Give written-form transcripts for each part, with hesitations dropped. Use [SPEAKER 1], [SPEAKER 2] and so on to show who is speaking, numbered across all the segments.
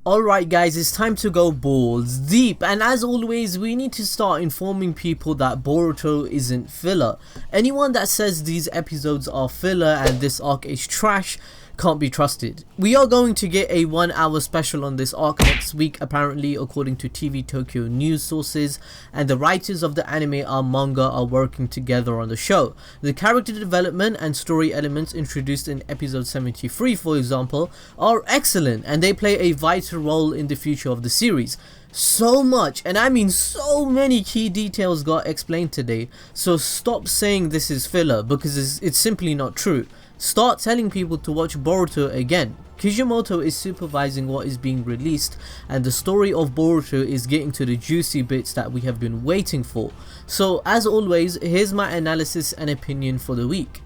[SPEAKER 1] Alright guys, it's time to go balls deep, and as always we need to start informing people that Boruto isn't filler. Anyone that says these episodes are filler and this arc is trash can't be trusted. We are going to get a 1 hour special on this arc next week apparently, according to TV Tokyo news sources, and the writers of the anime and manga are working together on the show. The character development and story elements introduced in episode 73 for example are excellent, and they play a vital role in the future of the series. So much, and I mean so many key details got explained today, so stop saying this is filler because it's simply not true. Start telling people to watch Boruto again. Kishimoto is supervising what is being released, and the story of Boruto is getting to the juicy bits that we have been waiting for. So as always, here's my analysis and opinion for the week.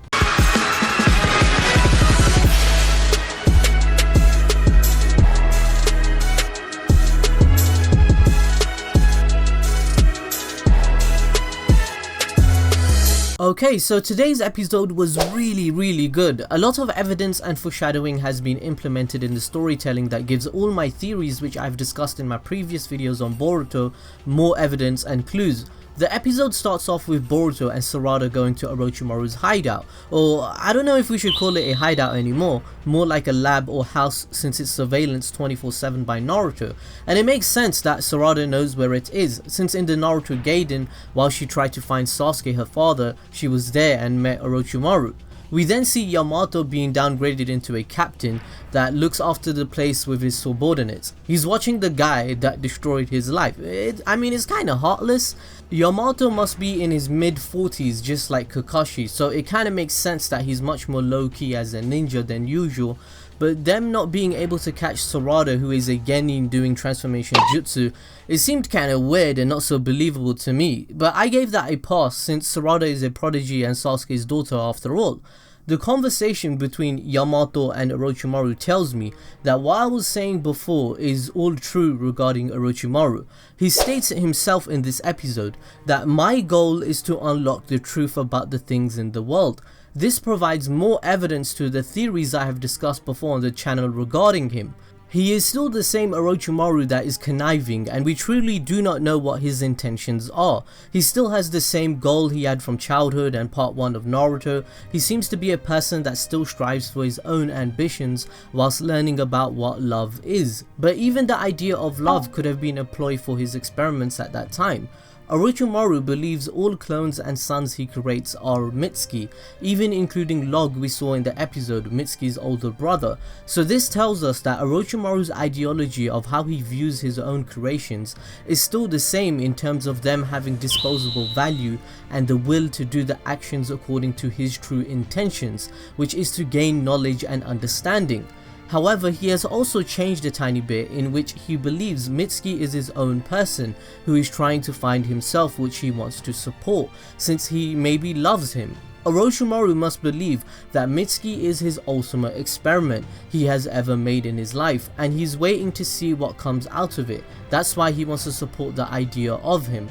[SPEAKER 1] Okay, so today's episode was really good. A lot of evidence and foreshadowing has been implemented in the storytelling that gives all my theories, which I've discussed in my previous videos on Boruto, more evidence and clues. The episode starts off with Boruto and Sarada going to Orochimaru's hideout, or I don't know if we should call it a hideout anymore, more like a lab or house since it's surveillance 24/7 by Naruto, and it makes sense that Sarada knows where it is, since in the Naruto Gaiden, while she tried to find Sasuke her father, she was there and met Orochimaru. We then see Yamato being downgraded into a captain that looks after the place with his subordinates. He's watching the guy that destroyed his life. I mean, it's kinda heartless. Yamato must be in his mid-40s just like Kakashi, so it kinda makes sense that he's much more low-key as a ninja than usual, but them not being able to catch Sarada, who is a genin doing transformation jutsu, it seemed kinda weird and not so believable to me, but I gave that a pass since Sarada is a prodigy and Sasuke's daughter after all. The conversation between Yamato and Orochimaru tells me that what I was saying before is all true regarding Orochimaru. He states himself in this episode that my goal is to unlock the truth about the things in the world. This provides more evidence to the theories I have discussed before on the channel regarding him. He is still the same Orochimaru that is conniving, and we truly do not know what his intentions are. He still has the same goal he had from childhood and part 1 of Naruto. He seems to be a person that still strives for his own ambitions whilst learning about what love is. But even the idea of love could have been a ploy for his experiments at that time. Orochimaru believes all clones and sons he creates are Mitsuki, even including Log we saw in the episode, Mitsuki's older brother. So this tells us that Orochimaru's ideology of how he views his own creations is still the same in terms of them having disposable value and the will to do the actions according to his true intentions, which is to gain knowledge and understanding. However, he has also changed a tiny bit in which he believes Mitsuki is his own person who is trying to find himself, which he wants to support since he maybe loves him. Orochimaru must believe that Mitsuki is his ultimate experiment he has ever made in his life, and he's waiting to see what comes out of it. That's why he wants to support the idea of him.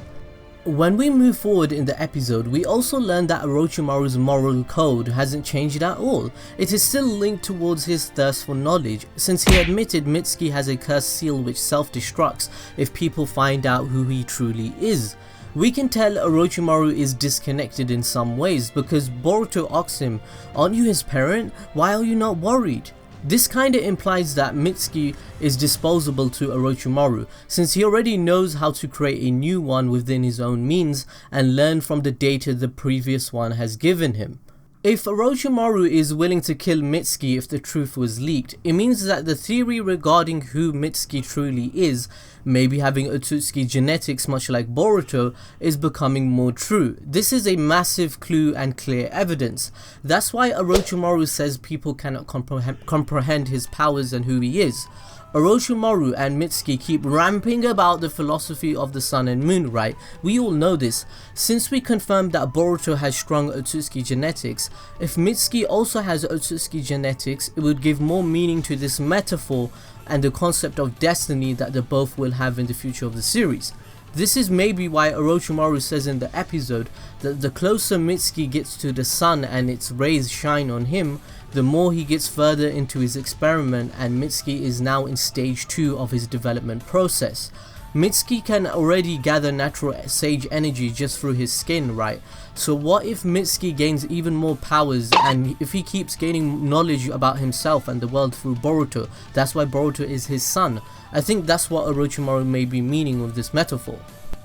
[SPEAKER 1] When we move forward in the episode, we also learn that Orochimaru's moral code hasn't changed at all. It is still linked towards his thirst for knowledge, since he admitted Mitsuki has a cursed seal which self-destructs if people find out who he truly is. We can tell Orochimaru is disconnected in some ways because Boruto asks him, "Aren't you his parent? Why are you not worried?" This kinda implies that Mitsuki is disposable to Orochimaru, since he already knows how to create a new one within his own means and learn from the data the previous one has given him. If Orochimaru is willing to kill Mitsuki if the truth was leaked, it means that the theory regarding who Mitsuki truly is, maybe having Otsutsuki genetics much like Boruto, is becoming more true. This is a massive clue and clear evidence. That's why Orochimaru says people cannot comprehend his powers and who he is. Orochimaru and Mitsuki keep ramping about the philosophy of the sun and moon, right? We all know this. Since we confirmed that Boruto has strong Otsutsuki genetics, if Mitsuki also has Otsutsuki genetics, it would give more meaning to this metaphor and the concept of destiny that they both will have in the future of the series. This is maybe why Orochimaru says in the episode that the closer Mitsuki gets to the sun and its rays shine on him, the more he gets further into his experiment, and Mitsuki is now in stage 2 of his development process. Mitsuki can already gather natural sage energy just through his skin, right? So what if Mitsuki gains even more powers, and if he keeps gaining knowledge about himself and the world through Boruto? That's why Boruto is his son. I think that's what Orochimaru may be meaning with this metaphor.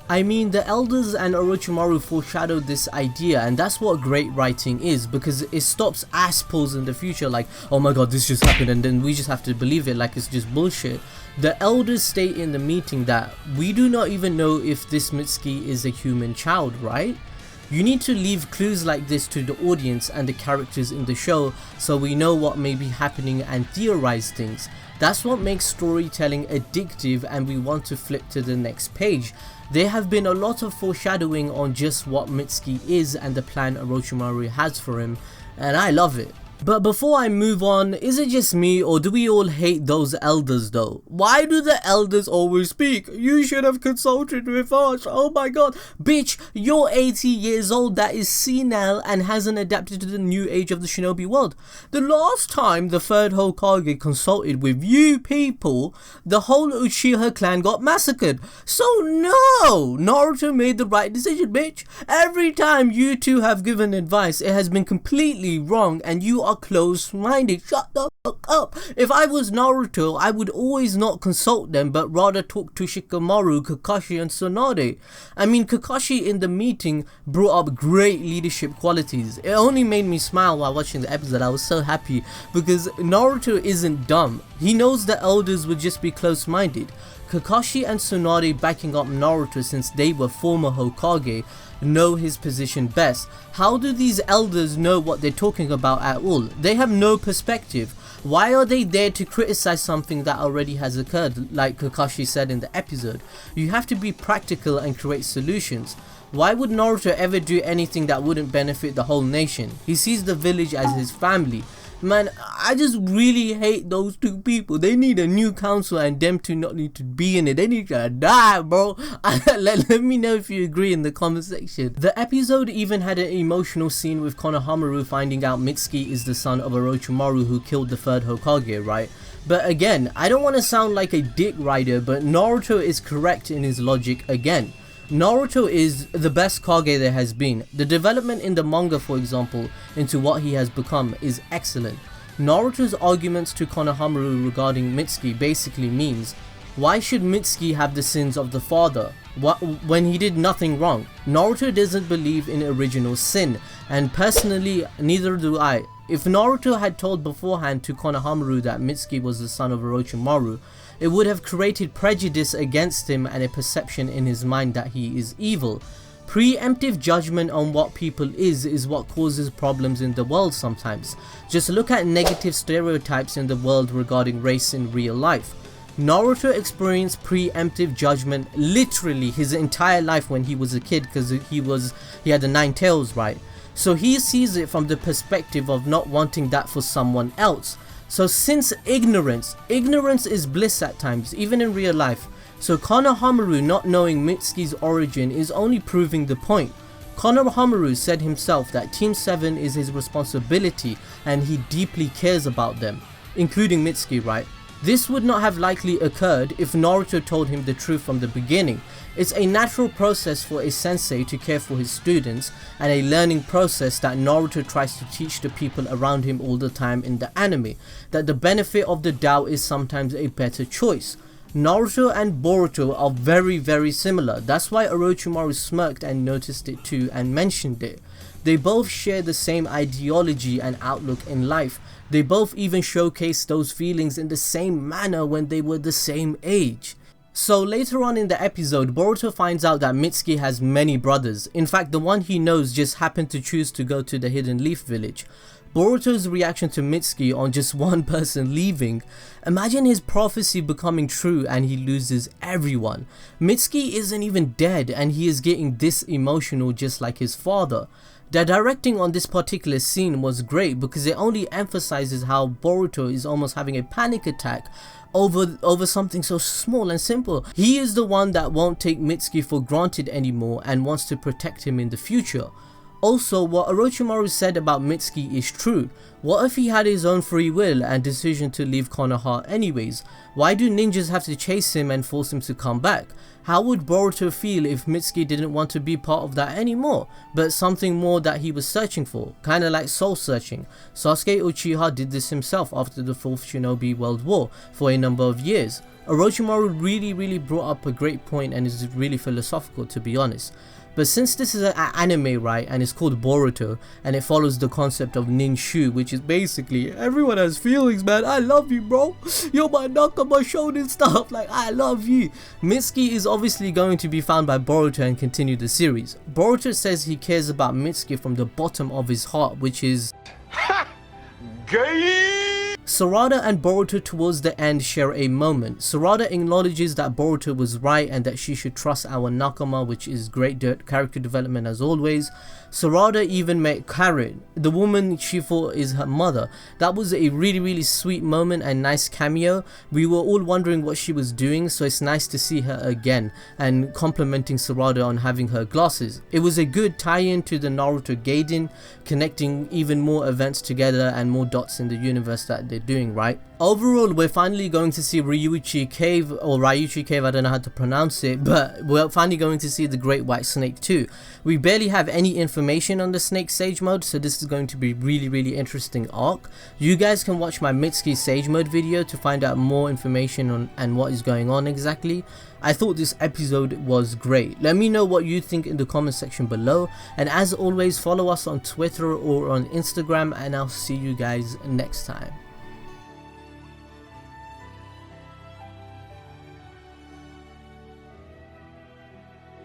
[SPEAKER 1] I mean, the elders and Orochimaru foreshadowed this idea, and that's what great writing is, because it stops assholes in the future like, oh my god, this just happened, and then we just have to believe it like it's just bullshit. The elders state in the meeting that we do not even know if this Mitsuki is a human child, right? You need to leave clues like this to the audience and the characters in the show so we know what may be happening and theorize things. That's what makes storytelling addictive, and we want to flip to the next page. There have been a lot of foreshadowing on just what Mitsuki is and the plan Orochimaru has for him, and I love it. But before I move on, is it just me, or do we all hate those elders though? Why do the elders always speak? You should have consulted with us. Oh my god. Bitch, you're 80 years old, that is senile and hasn't adapted to the new age of the shinobi world. The last time the third Hokage consulted with you people, the whole Uchiha clan got massacred. So no, Naruto made the right decision, bitch. Every time you two have given advice, it has been completely wrong, and you are close-minded. Shut the fuck up. If I was Naruto, I would always not consult them, but rather talk to Shikamaru, Kakashi and Tsunade. I mean, Kakashi in the meeting brought up great leadership qualities. It only made me smile while watching the episode. I was so happy because Naruto isn't dumb. He knows the elders would just be close-minded. Kakashi and Tsunade, backing up Naruto since they were former Hokage, know his position best. How do these elders know what they're talking about at all? They have no perspective. Why are they there to criticize something that already has occurred, like Kakashi said in the episode? You have to be practical and create solutions. Why would Naruto ever do anything that wouldn't benefit the whole nation? He sees the village as his family. Man, I just really hate those two people. They need a new council, and them two not need to be in it. They need to die, bro. Let me know if you agree in the comment section. The episode even had an emotional scene with Konohamaru finding out Mitsuki is the son of Orochimaru who killed the third Hokage, right? But again, I don't want to sound like a dick rider, but Naruto is correct in his logic again. Naruto is the best Kage there has been. The development in the manga, for example, into what he has become is excellent. Naruto's arguments to Konohamaru regarding Mitsuki basically means, why should Mitsuki have the sins of the father when he did nothing wrong? Naruto doesn't believe in original sin, and personally neither do I. If Naruto had told beforehand to Konohamaru that Mitsuki was the son of Orochimaru, it would have created prejudice against him and a perception in his mind that he is evil. Preemptive judgment on what people is what causes problems in the world sometimes. Just look at negative stereotypes in the world regarding race in real life. Naruto experienced preemptive judgment literally his entire life when he was a kid, because he had the 9 tails, right? So he sees it from the perspective of not wanting that for someone else. So since ignorance is bliss at times, even in real life. So Konohamaru not knowing Mitsuki's origin is only proving the point. Konohamaru said himself that Team 7 is his responsibility and he deeply cares about them, including Mitsuki, right? This would not have likely occurred if Naruto told him the truth from the beginning. It's a natural process for a sensei to care for his students, and a learning process that Naruto tries to teach the people around him all the time in the anime, that the benefit of the doubt is sometimes a better choice. Naruto and Boruto are very similar. That's why Orochimaru smirked and noticed it too and mentioned it. They both share the same ideology and outlook in life. They both even showcase those feelings in the same manner when they were the same age. So later on in the episode, Boruto finds out that Mitsuki has many brothers. In fact, the one he knows just happened to choose to go to the Hidden Leaf village. Boruto's reaction to Mitsuki on just one person leaving. Imagine his prophecy becoming true and he loses everyone. Mitsuki isn't even dead and he is getting this emotional just like his father. The directing on this particular scene was great because it only emphasizes how Boruto is almost having a panic attack over something so small and simple. He is the one that won't take Mitsuki for granted anymore and wants to protect him in the future. Also, what Orochimaru said about Mitsuki is true. What if he had his own free will and decision to leave Konoha anyways? Why do ninjas have to chase him and force him to come back? How would Boruto feel if Mitsuki didn't want to be part of that anymore, but something more that he was searching for, kinda like soul searching? Sasuke Uchiha did this himself after the 4th Shinobi World War for a number of years. Orochimaru really brought up a great point and is really philosophical, to be honest. But since this is an anime, right, and it's called Boruto, and it follows the concept of ninshu, which is basically everyone has feelings, man. I love you, bro. You're my nakama shonen stuff. Like, I love you. Mitsuki is obviously going to be found by Boruto and continue the series. Boruto says he cares about Mitsuki from the bottom of his heart, which is gay. Sarada and Boruto towards the end share a moment. Sarada acknowledges that Boruto was right and that she should trust our nakama, which is great character development as always. Sarada even met Karen, the woman she thought is her mother. That was a really sweet moment and nice cameo. We were all wondering what she was doing, so it's nice to see her again and complimenting Sarada on having her glasses. It was a good tie-in to the Naruto Gaiden, connecting even more events together and more dots in the universe that they're doing, right? Overall, we're finally going to see Ryuchi Cave, or Ryuchi Cave, I don't know how to pronounce it, but we're finally going to see the Great White Snake too. We barely have any information on the Snake Sage Mode, so this is going to be really interesting arc. You guys can watch my Mitsuki Sage Mode video to find out more information on and what is going on exactly. I thought this episode was great. Let me know what you think in the comment section below, and as always, follow us on Twitter or on Instagram, and I'll see you guys next time.